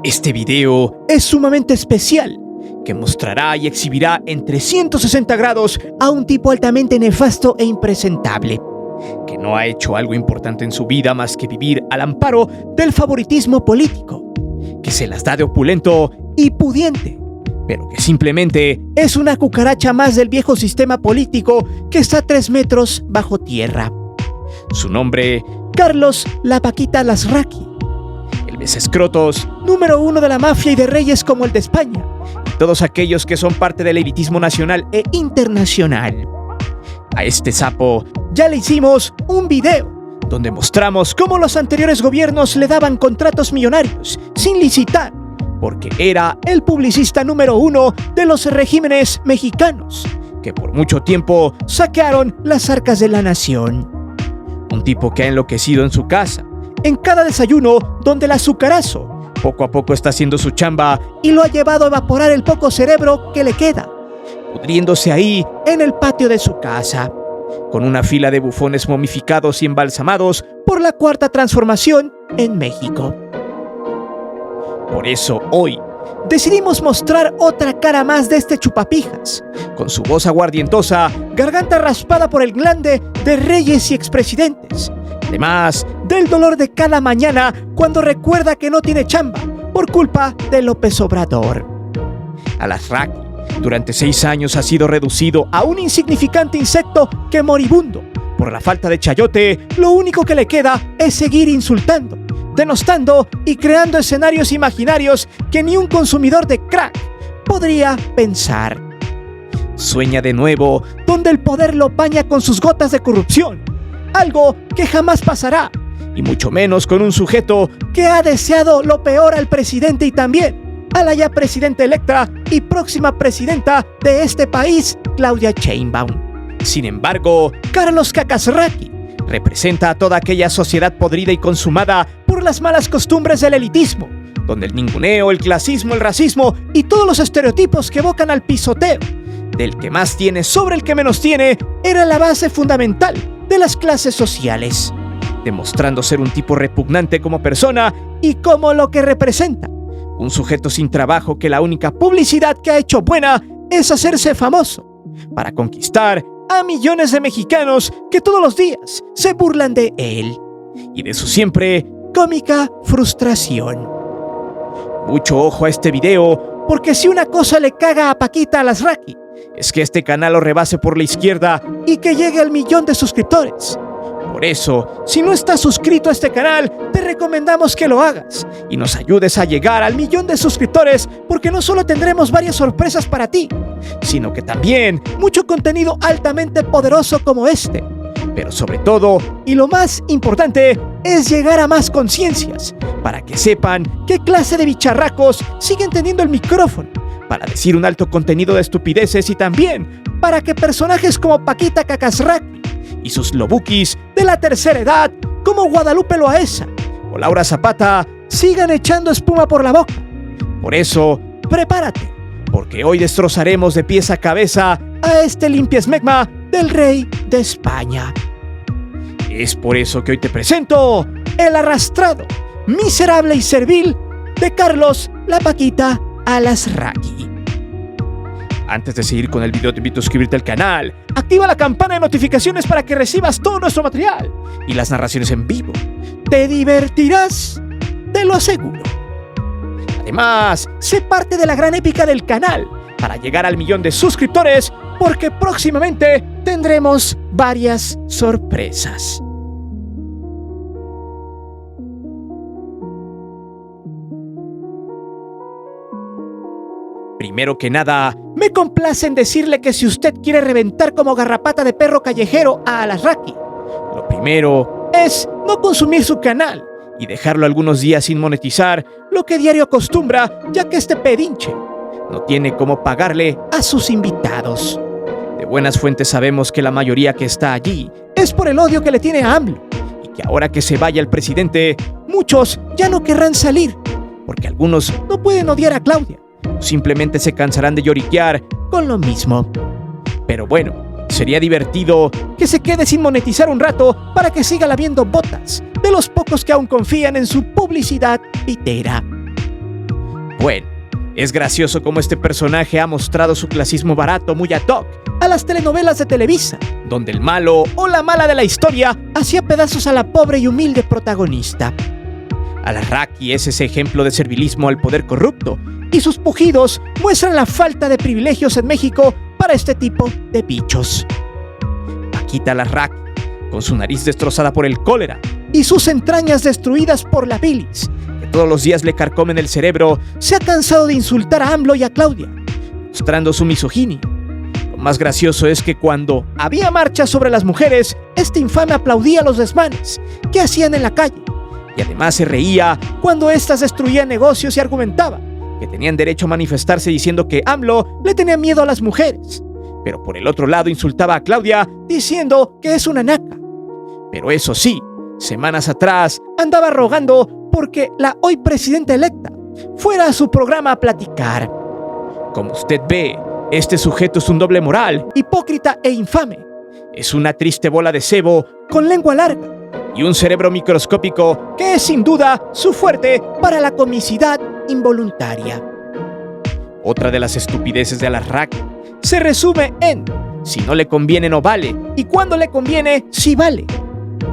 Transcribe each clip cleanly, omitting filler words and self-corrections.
Este video es sumamente especial, que mostrará y exhibirá en 360 grados a un tipo altamente nefasto e impresentable, que no ha hecho algo importante en su vida más que vivir al amparo del favoritismo político, que se las da de opulento y pudiente, pero que simplemente es una cucaracha más del viejo sistema político que está 3 metros bajo tierra. Su nombre, Carlos La Paquita Alasraqui, el besescrotos número 1 de la mafia y de reyes como el de España, y todos aquellos que son parte del elitismo nacional e internacional. A este sapo ya le hicimos un video donde mostramos cómo los anteriores gobiernos le daban contratos millonarios sin licitar, porque era el publicista número 1 de los regímenes mexicanos, que por mucho tiempo saquearon las arcas de la nación. Un tipo que ha enloquecido en su casa, en cada desayuno donde el azucarazo poco a poco está haciendo su chamba y lo ha llevado a evaporar el poco cerebro que le queda, pudriéndose ahí en el patio de su casa, con una fila de bufones momificados y embalsamados por la cuarta transformación en México. Por eso hoy decidimos mostrar otra cara más de este chupapijas, con su voz aguardientosa, garganta raspada por el glande de reyes y expresidentes, además del dolor de cada mañana cuando recuerda que no tiene chamba por culpa de López Obrador. Alasraqui durante 6 años ha sido reducido a un insignificante insecto que, moribundo por la falta de chayote, lo único que le queda es seguir insultando, denostando y creando escenarios imaginarios que ni un consumidor de crack podría pensar. Sueña de nuevo donde el poder lo baña con sus gotas de corrupción, algo que jamás pasará, y mucho menos con un sujeto que ha deseado lo peor al presidente y también a la ya presidenta electa y próxima presidenta de este país, Claudia Sheinbaum. Sin embargo, Carlos Cacasraqui representa a toda aquella sociedad podrida y consumada por las malas costumbres del elitismo, donde el ninguneo, el clasismo, el racismo y todos los estereotipos que evocan al pisoteo del que más tiene sobre el que menos tiene era la base fundamental de las clases sociales, demostrando ser un tipo repugnante como persona y como lo que representa, un sujeto sin trabajo que la única publicidad que ha hecho buena es hacerse famoso para conquistar a millones de mexicanos que todos los días se burlan de él y de su siempre cómica frustración. Mucho ojo a este video, porque si una cosa le caga a Paquita Alasraqui es que este canal lo rebase por la izquierda y que llegue al 1.000.000 de suscriptores. Por eso, si no estás suscrito a este canal, te recomendamos que lo hagas y nos ayudes a llegar al 1.000.000 de suscriptores, porque no solo tendremos varias sorpresas para ti, sino que también mucho contenido altamente poderoso como este. Pero sobre todo, y lo más importante, es llegar a más conciencias, para que sepan qué clase de bicharracos siguen teniendo el micrófono, para decir un alto contenido de estupideces y también para que personajes como Paquita Cacasraqui y sus lobukis de la tercera edad, como Guadalupe Loaesa o Laura Zapata, sigan echando espuma por la boca. Por eso, prepárate, porque hoy destrozaremos de pies a cabeza a este limpiesmegma del rey de España. Es por eso que hoy te presento el arrastrado, miserable y servil de Carlos La Paquita Alasraqui. Antes de seguir con el video, te invito a suscribirte al canal, activa la campana de notificaciones para que recibas todo nuestro material y las narraciones en vivo. Te divertirás, te lo aseguro. Además, sé parte de la gran épica del canal para llegar al 1.000.000 de suscriptores, porque próximamente tendremos varias sorpresas. Primero que nada, me complace en decirle que si usted quiere reventar como garrapata de perro callejero a Alasraqui, lo primero es no consumir su canal y dejarlo algunos días sin monetizar, lo que diario acostumbra, ya que este pedinche no tiene cómo pagarle a sus invitados. De buenas fuentes sabemos que la mayoría que está allí es por el odio que le tiene a AMLO, y que ahora que se vaya el presidente, muchos ya no querrán salir, porque algunos no pueden odiar a Claudia, o simplemente se cansarán de lloriquear con lo mismo. Pero bueno, sería divertido que se quede sin monetizar un rato para que siga laviendo botas de los pocos que aún confían en su publicidad pitera. Bueno, es gracioso cómo este personaje ha mostrado su clasismo barato muy ad hoc a las telenovelas de Televisa, donde el malo o la mala de la historia hacía pedazos a la pobre y humilde protagonista. Alarraqui es ese ejemplo de servilismo al poder corrupto, y sus pujidos muestran la falta de privilegios en México para este tipo de bichos. Paquita Alarraqui, con su nariz destrozada por el cólera y sus entrañas destruidas por la bilis, que todos los días le carcomen el cerebro, se ha cansado de insultar a AMLO y a Claudia, mostrando su misoginia. Lo más gracioso es que cuando había marchas sobre las mujeres, este infame aplaudía los desmanes que hacían en la calle, y además se reía cuando éstas destruían negocios y argumentaba que tenían derecho a manifestarse diciendo que AMLO le tenía miedo a las mujeres, pero por el otro lado insultaba a Claudia diciendo que es una naca. Pero eso sí, semanas atrás andaba rogando porque la hoy presidenta electa fuera a su programa a platicar. Como usted ve, este sujeto es un doble moral, hipócrita e infame. Es una triste bola de cebo con lengua larga y un cerebro microscópico que es sin duda su fuerte para la comicidad involuntaria. Otra de las estupideces de Alarraqui se resume en si no le conviene no vale y cuando le conviene sí vale.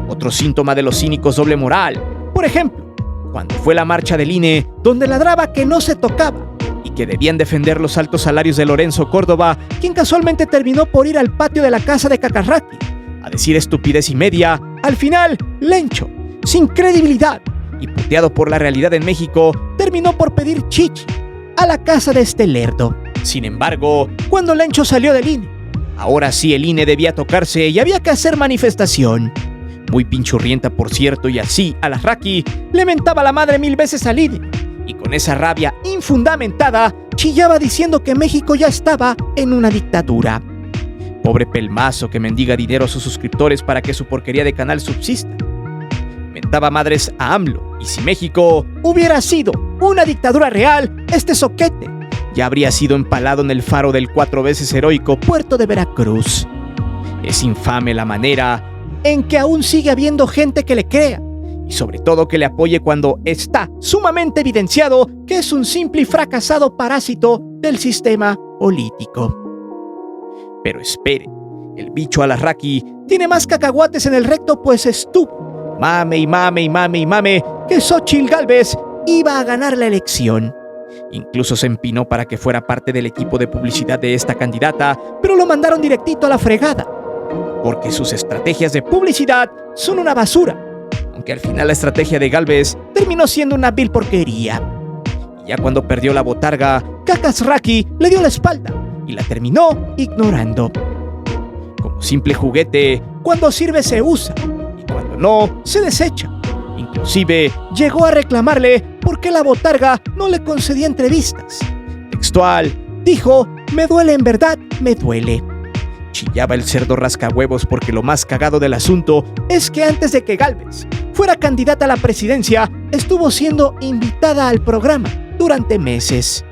Otro síntoma de los cínicos doble moral, por ejemplo, cuando fue la marcha del INE donde ladraba que no se tocaba y que debían defender los altos salarios de Lorenzo Córdoba, quien casualmente terminó por ir al patio de la casa de Cacarraqui a decir estupidez y media. Al final, Lencho, sin credibilidad y puteado por la realidad en México, terminó por pedir chichi a la casa de este lerdo. Sin embargo, cuando Lencho salió del INE, ahora sí el INE debía tocarse y había que hacer manifestación. Muy pinchurrienta, por cierto, y así Alarraqui le mentaba la madre 1000 veces al INE, y con esa rabia infundamentada chillaba diciendo que México ya estaba en una dictadura. Pobre pelmazo que mendiga dinero a sus suscriptores para que su porquería de canal subsista. Mentaba madres a AMLO, y si México hubiera sido una dictadura real, este soquete ya habría sido empalado en el faro del 4 veces heroico puerto de Veracruz. Es infame la manera en que aún sigue habiendo gente que le crea, y sobre todo que le apoye cuando está sumamente evidenciado que es un simple y fracasado parásito del sistema político. Pero espere, el bicho Alarraqui tiene más cacahuates en el recto, pues estuvo mame y mame y mame y mame que Xóchitl Gálvez iba a ganar la elección. Incluso se empinó para que fuera parte del equipo de publicidad de esta candidata, pero lo mandaron directito a la fregada, porque sus estrategias de publicidad son una basura, aunque al final la estrategia de Gálvez terminó siendo una vil porquería. Y ya cuando perdió la botarga, Cacarraqui le dio la espalda y la terminó ignorando. Como simple juguete, cuando sirve se usa y cuando no, se desecha. Inclusive llegó a reclamarle porque la botarga no le concedía entrevistas. Textual, dijo: "Me duele, en verdad, me duele". Chillaba el cerdo rascahuevos porque lo más cagado del asunto es que antes de que Gálvez fuera candidata a la presidencia, estuvo siendo invitada al programa durante meses.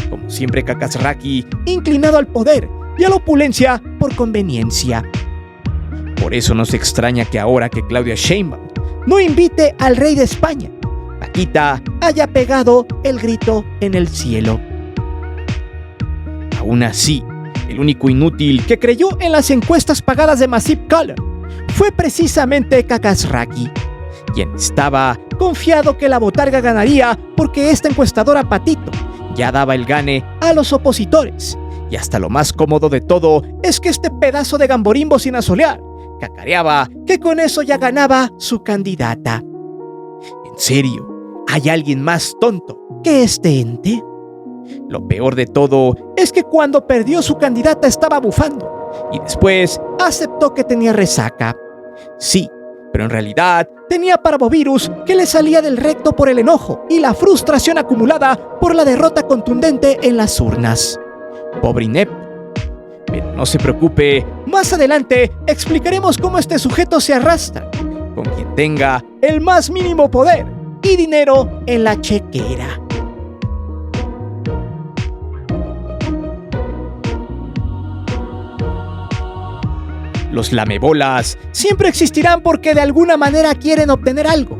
Como siempre, Cacarraqui inclinado al poder y a la opulencia por conveniencia. Por eso no se extraña que ahora que Claudia Sheinbaum no invite al rey de España, Paquita haya pegado el grito en el cielo. Aún así, el único inútil que creyó en las encuestas pagadas de Massive Caller fue precisamente Cacarraqui, quien estaba confiado que la botarga ganaría porque esta encuestadora Patito ya daba el gane a los opositores. Y hasta lo más cómodo de todo es que este pedazo de gamborimbo sin asolear cacareaba que con eso ya ganaba su candidata. ¿En serio? ¿Hay alguien más tonto que este ente? Lo peor de todo es que cuando perdió su candidata estaba bufando y después aceptó que tenía resaca. Sí, pero en realidad tenía parvovirus que le salía del recto por el enojo y la frustración acumulada por la derrota contundente en las urnas. Pobre inepto. Pero no se preocupe, más adelante explicaremos cómo este sujeto se arrastra con quien tenga el más mínimo poder y dinero en la chequera. Los lamebolas siempre existirán porque de alguna manera quieren obtener algo.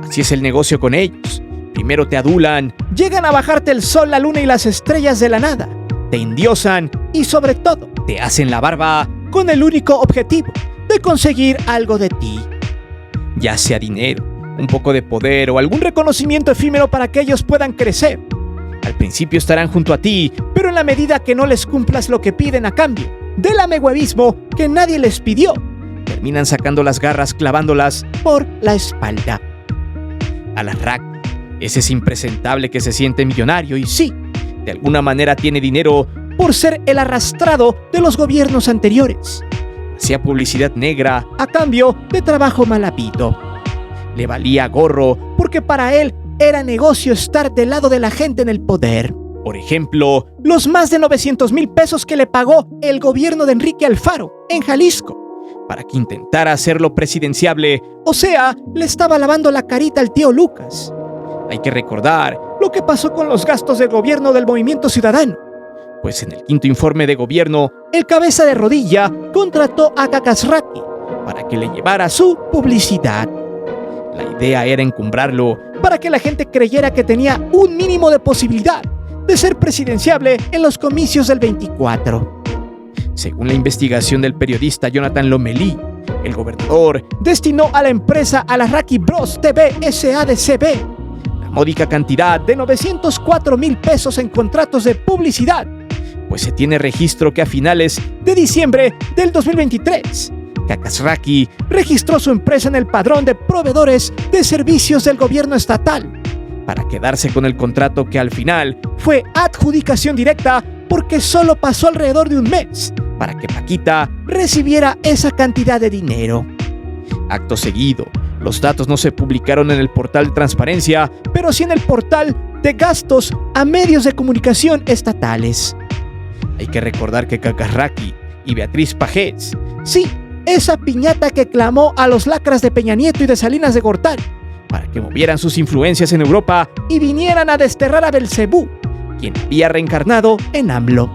Así es el negocio con ellos. Primero te adulan, llegan a bajarte el sol, la luna y las estrellas de la nada. Te endiosan y sobre todo te hacen la barba con el único objetivo de conseguir algo de ti. Ya sea dinero, un poco de poder o algún reconocimiento efímero para que ellos puedan crecer. Al principio estarán junto a ti, pero en la medida que no les cumplas lo que piden a cambio del lamehuevismo que nadie les pidió, terminan sacando las garras clavándolas por la espalda. Al-Azraqui es ese impresentable que se siente millonario y sí, de alguna manera tiene dinero por ser el arrastrado de los gobiernos anteriores. Hacía publicidad negra a cambio de trabajo mal habido. Le valía gorro porque para él era negocio estar del lado de la gente en el poder. Por ejemplo, los más de 900,000 pesos que le pagó el gobierno de Enrique Alfaro en Jalisco para que intentara hacerlo presidenciable, o sea, le estaba lavando la carita al tío Lucas. Hay que recordar lo que pasó con los gastos del gobierno del Movimiento Ciudadano, pues en el quinto informe de gobierno, el cabeza de rodilla contrató a Al-Azraqui para que le llevara su publicidad. La idea era encumbrarlo para que la gente creyera que tenía un mínimo de posibilidad de ser presidenciable en los comicios del 24. Según la investigación del periodista Jonathan Lomelí, el gobernador destinó a la empresa Al-Azraqui Bros. TV SADCB la módica cantidad de 904,000 pesos en contratos de publicidad, pues se tiene registro que a finales de diciembre del 2023, Al-Azraqui registró su empresa en el padrón de proveedores de servicios del gobierno estatal para quedarse con el contrato que al final fue adjudicación directa porque solo pasó alrededor de un mes para que Paquita recibiera esa cantidad de dinero. Acto seguido, los datos no se publicaron en el portal de transparencia, pero sí en el portal de gastos a medios de comunicación estatales. Hay que recordar que Al-Azraqui y Beatriz Pajés, sí, esa piñata que clamó a los lacras de Peña Nieto y de Salinas de Gortari para que movieran sus influencias en Europa y vinieran a desterrar a Belcebú, quien había reencarnado en AMLO.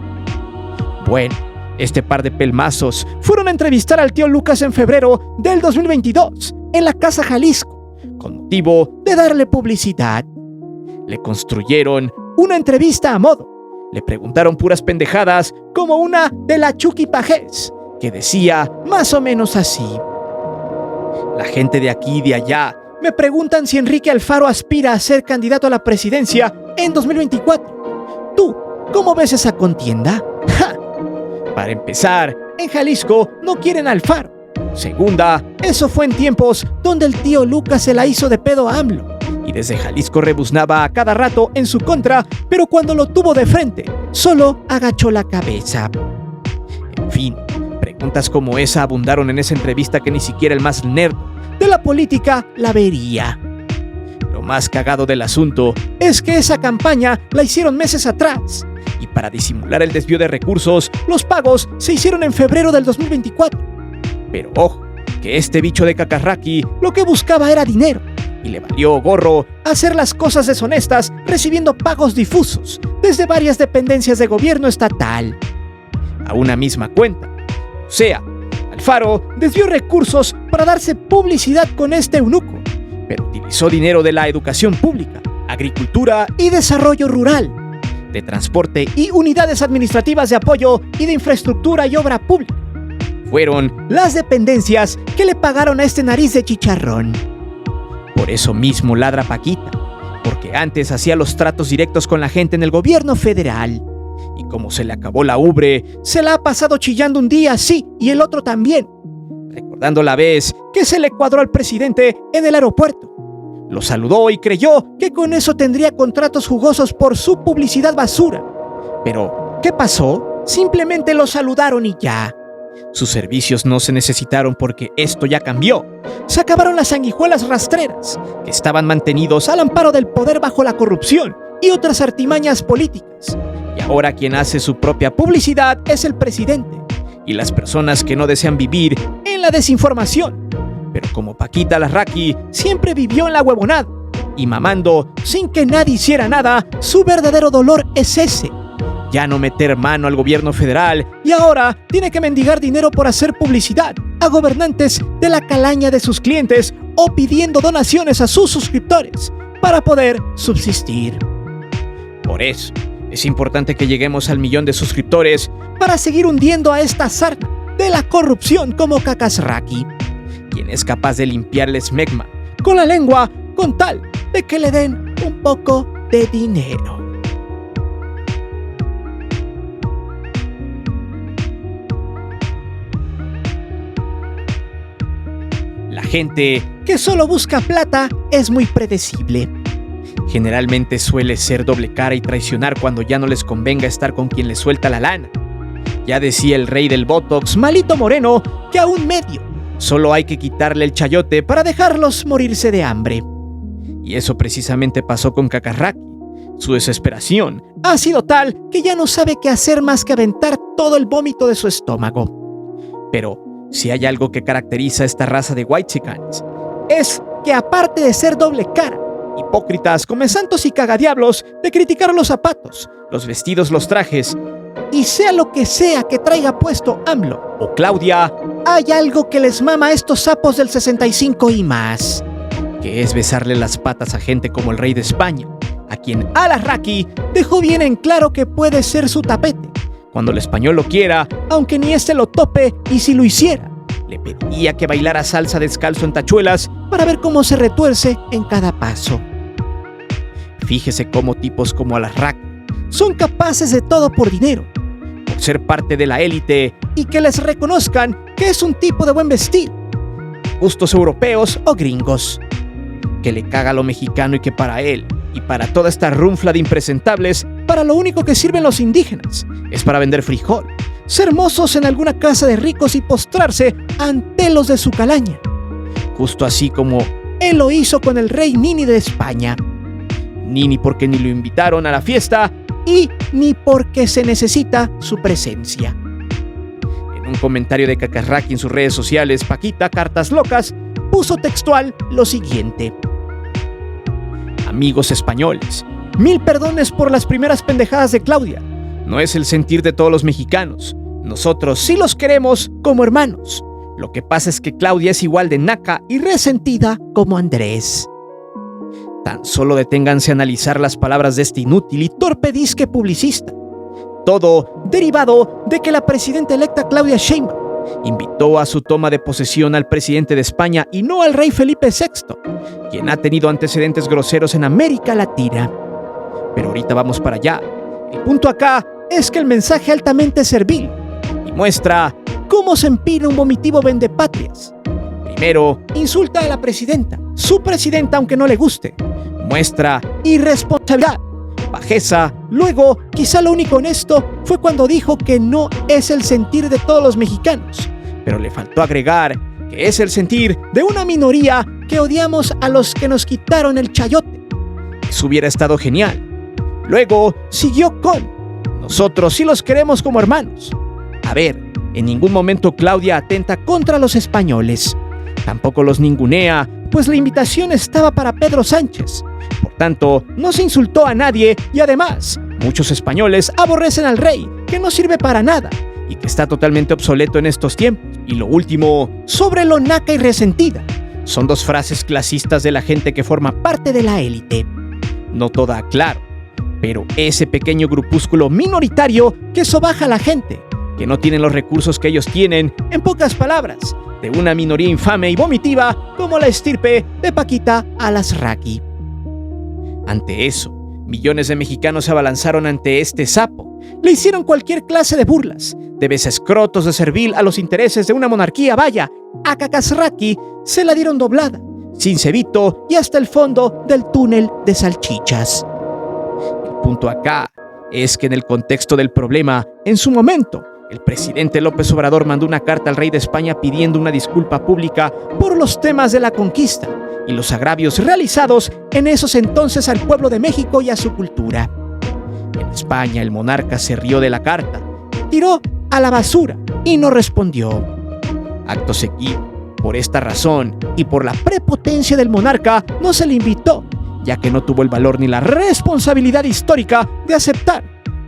Bueno, este par de pelmazos fueron a entrevistar al tío Lucas en febrero del 2022 en la Casa Jalisco, con motivo de darle publicidad. Le construyeron una entrevista a modo. Le preguntaron puras pendejadas como una de la Chucky Pajés, que decía más o menos así: la gente de aquí y de allá me preguntan si Enrique Alfaro aspira a ser candidato a la presidencia en 2024. ¿Tú cómo ves esa contienda? ¡Ja! Para empezar, en Jalisco no quieren a Alfaro. Segunda, eso fue en tiempos donde el tío Lucas se la hizo de pedo a AMLO y desde Jalisco rebuznaba a cada rato en su contra, pero cuando lo tuvo de frente, solo agachó la cabeza. En fin, preguntas como esa abundaron en esa entrevista que ni siquiera el más nerd de la política la vería. Lo más cagado del asunto es que esa campaña la hicieron meses atrás y para disimular el desvío de recursos, los pagos se hicieron en febrero del 2024. Pero ojo, que este bicho de Al-Azraqui lo que buscaba era dinero y le valió gorro hacer las cosas deshonestas recibiendo pagos difusos desde varias dependencias de gobierno estatal a una misma cuenta. O sea, Alfaro desvió recursos para darse publicidad con este eunuco, pero utilizó dinero de la educación pública, agricultura y desarrollo rural, de transporte y unidades administrativas de apoyo y de infraestructura y obra pública. Fueron las dependencias que le pagaron a este nariz de chicharrón. Por eso mismo ladra Paquita, porque antes hacía los tratos directos con la gente en el gobierno federal. Y como se le acabó la ubre, se la ha pasado chillando un día sí y el otro también, recordando la vez que se le cuadró al presidente en el aeropuerto. Lo saludó y creyó que con eso tendría contratos jugosos por su publicidad basura. Pero, ¿qué pasó? Simplemente lo saludaron y ya. Sus servicios no se necesitaron porque esto ya cambió. Se acabaron las sanguijuelas rastreras, que estaban mantenidos al amparo del poder bajo la corrupción y otras artimañas políticas. Y ahora quien hace su propia publicidad es el presidente y las personas que no desean vivir en la desinformación. Pero como Paquita Al-Azraqui siempre vivió en la huevonada y mamando sin que nadie hiciera nada, su verdadero dolor es ese. ya no meter mano al gobierno federal y ahora tiene que mendigar dinero por hacer publicidad a gobernantes de la calaña de sus clientes o pidiendo donaciones a sus suscriptores para poder subsistir. Por eso, es importante que lleguemos al 1,000,000 de suscriptores para seguir hundiendo a esta sarna de la corrupción como Kakazraki, quien es capaz de limpiar el smegma con la lengua con tal de que le den un poco de dinero. La gente que solo busca plata es muy predecible. Generalmente suele ser doble cara y traicionar cuando ya no les convenga estar con quien les suelta la lana. Ya decía el rey del Botox, Malito Moreno, que a un medio solo hay que quitarle el chayote para dejarlos morirse de hambre. Y eso precisamente pasó con Kakazraki. Su desesperación ha sido tal que ya no sabe qué hacer más que aventar todo el vómito de su estómago. Pero si hay algo que caracteriza a esta raza de whitechicanes, es que aparte de ser doble cara, hipócritas, come santos y cagadiablos de criticar los zapatos, los vestidos, los trajes, y sea lo que sea que traiga puesto AMLO o Claudia, hay algo que les mama a estos sapos del 65 y más, que es besarle las patas a gente como el rey de España, a quien Al-Azraqui dejó bien en claro que puede ser su tapete, cuando el español lo quiera, aunque ni este lo tope, y si lo hiciera, le pediría que bailara salsa descalzo en tachuelas para ver cómo se retuerce en cada paso. Fíjese cómo tipos como Al-Azraqui son capaces de todo por dinero, por ser parte de la élite y que les reconozcan que es un tipo de buen vestir, gustos europeos o gringos, que le caga lo mexicano y que para él y para toda esta runfla de impresentables, para lo único que sirven los indígenas es para vender frijol, ser mozos en alguna casa de ricos y postrarse ante los de su calaña, justo así como él lo hizo con el rey Nini de España. Nini porque ni lo invitaron a la fiesta y ni porque se necesita su presencia. En un comentario de Kakazraki en sus redes sociales, Paquita Cartas Locas puso textual lo siguiente: amigos españoles, 1000 perdones por las primeras pendejadas de Claudia. No es el sentir de todos los mexicanos. Nosotros sí los queremos como hermanos. Lo que pasa es que Claudia es igual de naca y resentida como Andrés. Tan solo deténganse a analizar las palabras de este inútil y torpe disque publicista. Todo derivado de que la presidenta electa Claudia Sheinbaum invitó a su toma de posesión al presidente de España y no al rey Felipe VI, quien ha tenido antecedentes groseros en América Latina. Pero ahorita vamos para allá. El punto acá es que el mensaje altamente servil y muestra cómo se empina un vomitivo vendepatrias. Primero, insulta a la presidenta, su presidenta aunque no le guste. Muestra irresponsabilidad, bajeza. Luego, quizá lo único honesto fue cuando dijo que no es el sentir de todos los mexicanos, pero le faltó agregar que es el sentir de una minoría que odiamos a los que nos quitaron el chayote. Eso hubiera estado genial. Luego, siguió con: nosotros sí los queremos como hermanos. A ver, en ningún momento Claudia atenta contra los españoles. Tampoco los ningunea, pues la invitación estaba para Pedro Sánchez. Por tanto, no se insultó a nadie y además, muchos españoles aborrecen al rey, que no sirve para nada y que está totalmente obsoleto en estos tiempos. Y lo último, sobre lo naca y resentida. Son dos frases clasistas de la gente que forma parte de la élite. No toda, claro, pero ese pequeño grupúsculo minoritario que sobaja a la gente, que no tienen los recursos que ellos tienen, en pocas palabras, de una minoría infame y vomitiva como la estirpe de Paquita Al-Azraqui. Ante eso, millones de mexicanos se abalanzaron ante este sapo. Le hicieron cualquier clase de burlas, de besescrotos de servil a los intereses de una monarquía. Vaya, a Kakazraki se la dieron doblada, sin cebito y hasta el fondo del túnel de salchichas. El punto acá es que en el contexto del problema, en su momento, el presidente López Obrador mandó una carta al rey de España pidiendo una disculpa pública por los temas de la conquista y los agravios realizados en esos entonces al pueblo de México y a su cultura. En España, el monarca se rió de la carta, tiró a la basura y no respondió. Acto seguido, por esta razón y por la prepotencia del monarca, no se le invitó, ya que no tuvo el valor ni la responsabilidad histórica de aceptar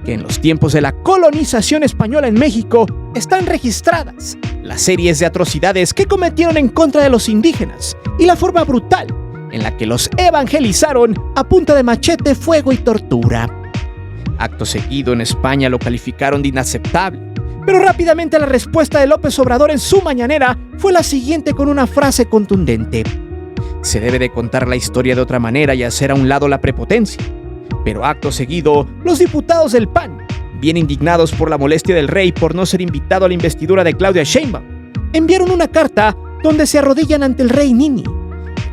que en los tiempos de la colonización española en México están registradas las series de atrocidades que cometieron en contra de los indígenas y la forma brutal en la que los evangelizaron a punta de machete, fuego y tortura. Acto seguido, en España lo calificaron de inaceptable, pero rápidamente la respuesta de López Obrador en su mañanera fue la siguiente con una frase contundente: se debe de contar la historia de otra manera y hacer a un lado la prepotencia. Pero acto seguido, los diputados del PAN, bien indignados por la molestia del rey por no ser invitado a la investidura de Claudia Sheinbaum, enviaron una carta donde se arrodillan ante el rey Nini.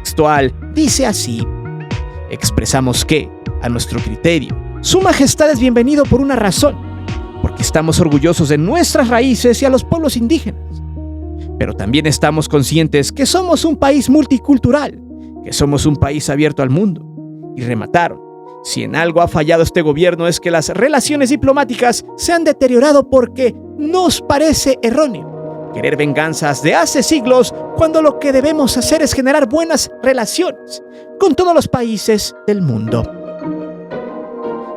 Textual dice así: expresamos que, a nuestro criterio, Su Majestad es bienvenido por una razón, porque estamos orgullosos de nuestras raíces y a los pueblos indígenas. Pero también estamos conscientes que somos un país multicultural, que somos un país abierto al mundo. Y remataron: si en algo ha fallado este gobierno es que las relaciones diplomáticas se han deteriorado porque nos parece erróneo querer venganzas de hace siglos cuando lo que debemos hacer es generar buenas relaciones con todos los países del mundo.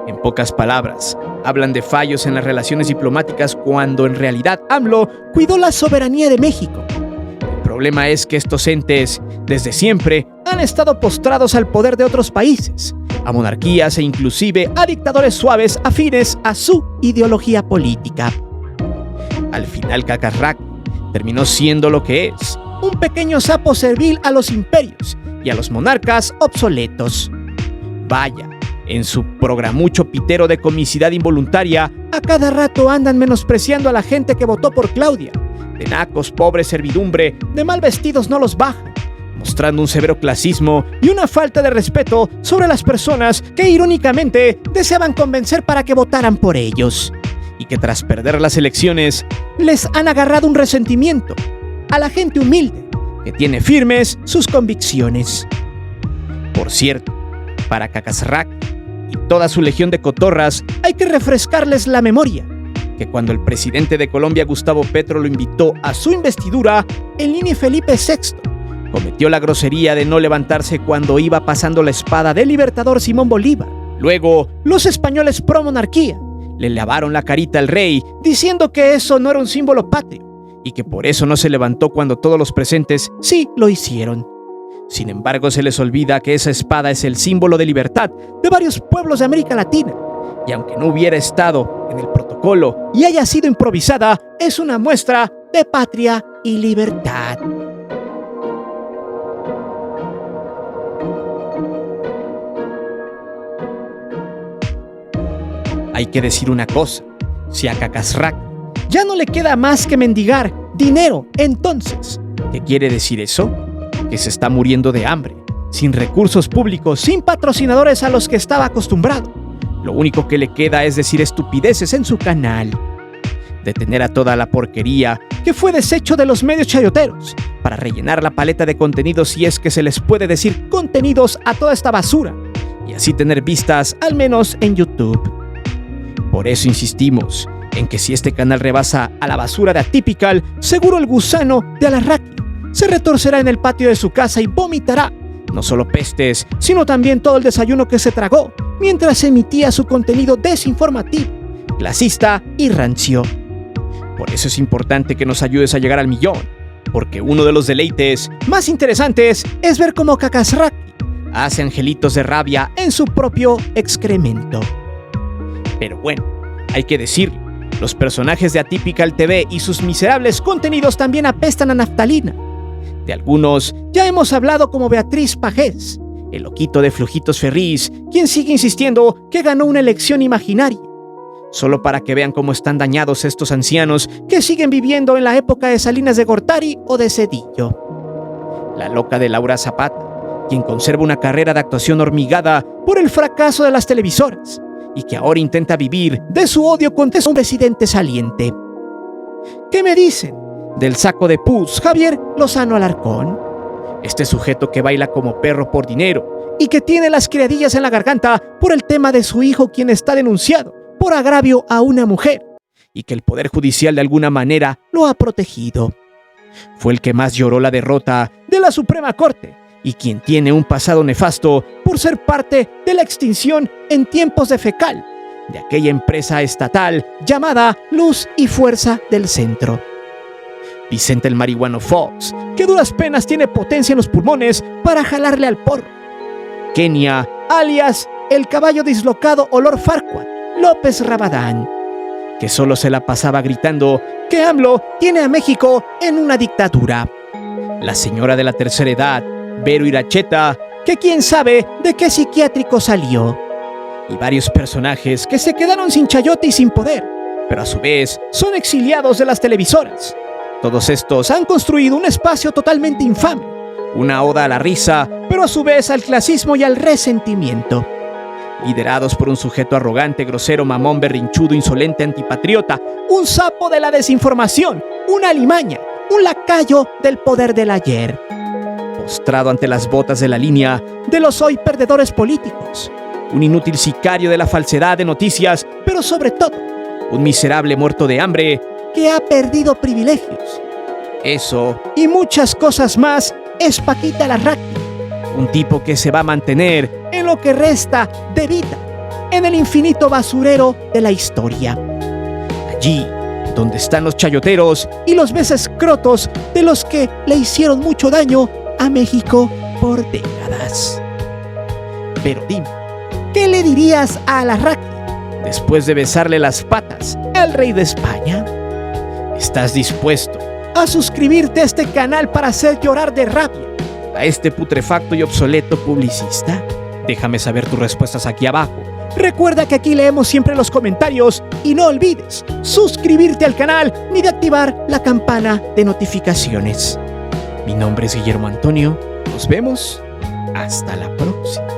En pocas palabras, hablan de fallos en las relaciones diplomáticas cuando en realidad AMLO cuidó la soberanía de México. El problema es que estos entes, desde siempre, han estado postrados al poder de otros países, a monarquías e inclusive a dictadores suaves afines a su ideología política. Al final, Cacarrac terminó siendo lo que es: un pequeño sapo servil a los imperios y a los monarcas obsoletos. Vaya, en su programucho pitero de comicidad involuntaria, a cada rato andan menospreciando a la gente que votó por Claudia. De nacos, pobre servidumbre, de mal vestidos no los bajan, mostrando un severo clasismo y una falta de respeto sobre las personas que irónicamente deseaban convencer para que votaran por ellos, y que tras perder las elecciones les han agarrado un resentimiento a la gente humilde que tiene firmes sus convicciones. Por cierto, para Cacasrac y toda su legión de cotorras hay que refrescarles la memoria que cuando el presidente de Colombia, Gustavo Petro, lo invitó a su investidura, el Nini Felipe VI cometió la grosería de no levantarse cuando iba pasando la espada del libertador Simón Bolívar. Luego, los españoles pro monarquía le lavaron la carita al rey diciendo que eso no era un símbolo patrio y que por eso no se levantó cuando todos los presentes sí lo hicieron. Sin embargo, se les olvida que esa espada es el símbolo de libertad de varios pueblos de América Latina, y aunque no hubiera estado en el protocolo y haya sido improvisada, es una muestra de patria y libertad. Hay que decir una cosa: si a Cacasrac ya no le queda más que mendigar dinero, entonces, ¿qué quiere decir eso? Que se está muriendo de hambre, sin recursos públicos, sin patrocinadores a los que estaba acostumbrado. Lo único que le queda es decir estupideces en su canal, detener a toda la porquería que fue desecho de los medios chayoteros para rellenar la paleta de contenidos, si es que se les puede decir contenidos, a toda esta basura, y así tener vistas al menos en YouTube. Por eso insistimos en que si este canal rebasa a la basura de Atypical, seguro el gusano de Alarraqui se retorcerá en el patio de su casa y vomitará no solo pestes, sino también todo el desayuno que se tragó mientras emitía su contenido desinformativo, clasista y rancio. Por eso es importante que nos ayudes a llegar al 1,000,000, porque uno de los deleites más interesantes es ver cómo Cacasrac hace angelitos de rabia en su propio excremento. Pero bueno, hay que decirlo, los personajes de Atypical TV y sus miserables contenidos también apestan a naftalina. De algunos ya hemos hablado, como Beatriz Pajés, el loquito de Flujitos Ferrís, quien sigue insistiendo que ganó una elección imaginaria, solo para que vean cómo están dañados estos ancianos que siguen viviendo en la época de Salinas de Gortari o de Zedillo. La loca de Laura Zapata, quien conserva una carrera de actuación hormigada por el fracaso de las televisoras y que ahora intenta vivir de su odio contra un presidente saliente. ¿Qué me dicen del saco de pus Javier Lozano Alarcón? Este sujeto que baila como perro por dinero y que tiene las criadillas en la garganta por el tema de su hijo, quien está denunciado por agravio a una mujer y que el Poder Judicial de alguna manera lo ha protegido. Fue el que más lloró la derrota de la Suprema Corte y quien tiene un pasado nefasto por ser parte de la extinción en tiempos de Fecal de aquella empresa estatal llamada Luz y Fuerza del Centro. Vicente el Marihuano Fox, que a duras penas tiene potencia en los pulmones para jalarle al porro. Kenia, alias el caballo dislocado olor Farquaad, López Rabadán, que solo se la pasaba gritando que AMLO tiene a México en una dictadura. La señora de la tercera edad, Vero Iracheta, que quién sabe de qué psiquiátrico salió. Y varios personajes que se quedaron sin chayote y sin poder, pero a su vez son exiliados de las televisoras. Todos estos han construido un espacio totalmente infame, una oda a la risa, pero a su vez al clasismo y al resentimiento. Liderados por un sujeto arrogante, grosero, mamón, berrinchudo, insolente, antipatriota, un sapo de la desinformación, una alimaña, un lacayo del poder del ayer, postrado ante las botas de la línea de los hoy perdedores políticos, un inútil sicario de la falsedad de noticias, pero sobre todo, un miserable muerto de hambre que ha perdido privilegios. Eso y muchas cosas más es Paquita Larraque, un tipo que se va a mantener en lo que resta de vida, en el infinito basurero de la historia. Allí donde están los chayoteros y los meses crotos de los que le hicieron mucho daño a México por décadas. Pero dime, ¿qué le dirías a Larraque después de besarle las patas al rey de España? ¿Estás dispuesto a suscribirte a este canal para hacer llorar de rabia a este putrefacto y obsoleto publicista? Déjame saber tus respuestas aquí abajo. Recuerda que aquí leemos siempre los comentarios y no olvides suscribirte al canal ni de activar la campana de notificaciones. Mi nombre es Guillermo Antonio. Nos vemos. Hasta la próxima.